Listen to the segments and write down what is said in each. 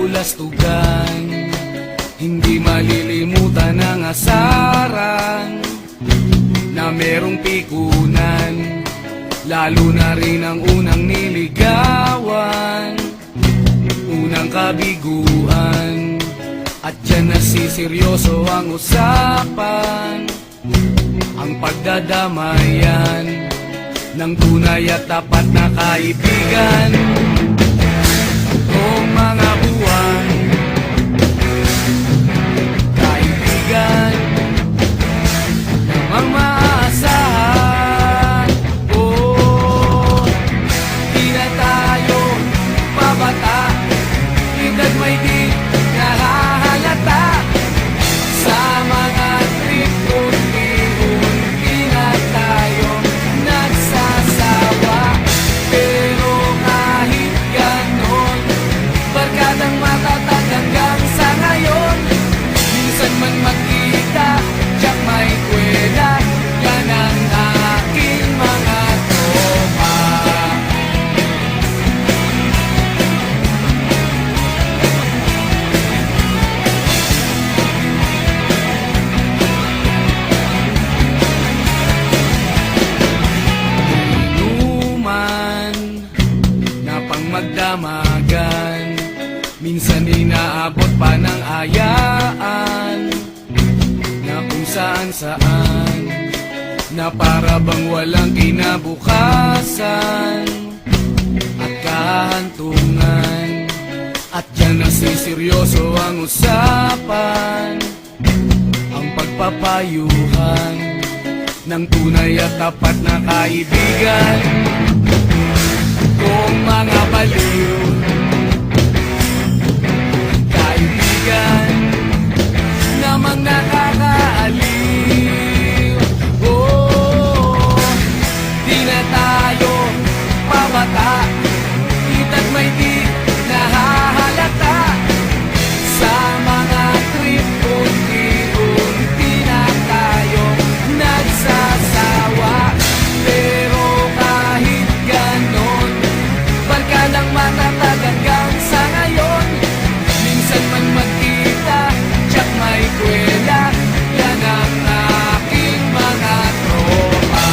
kabulastugan. Hindi malilimutan ang asaran na merong pikunan, lalo na rin ang unang niligawan, unang kabiguan. At dyan nasiseryoso ang usapan, ang pagdadamayan ng tunay at tapat na kaibigan. Tatlong mga buwan, kaibigan, namang maaasahan. Oh, di na tayo pabata, edad may di nahahalata. Sa mga trip unti-unti na tayo nagsasawa. Pero kahit ganon, barkadang matatag hanggang sa ngayon. Minsan man magkita, tiyak may kwela, yan ang aking mga tropa. Inuman na pang magdamagan, minsan inaabot pa ng ayaan, na kung saan-saan, na para bang walang kinabukasan at kahantungan. At dyan nasiseryoso ang usapan, ang pagpapayuhan ng tunay at tapat na kaibigan. Kung mga baliw, kaibigan, namang nakakaaliw. Oh, di na tayo pabata, edad may di nahahalata. Sa mga trip unti-unti na tayo nagsasawa. Pero kahit ganon, barkadang matatag hanggang sa ngayon. Minsan man magkita, tiyak may kwela, yan ang aking mga tropa.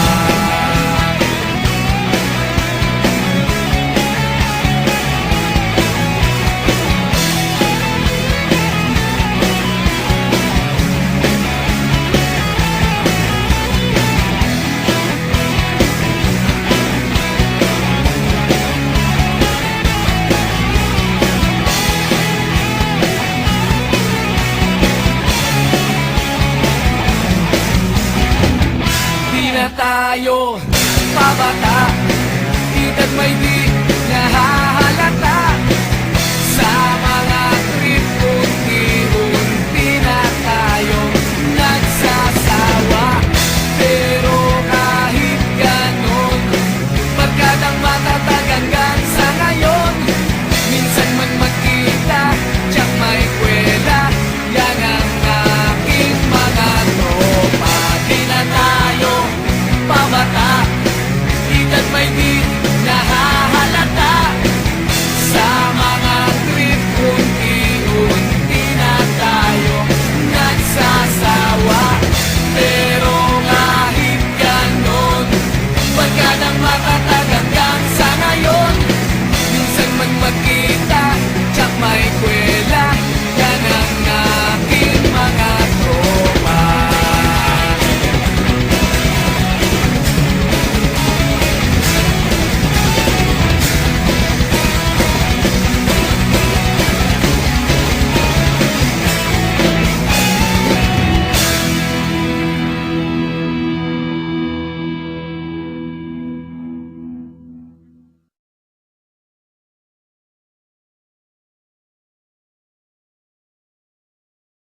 Di na tayo pabata, edad may di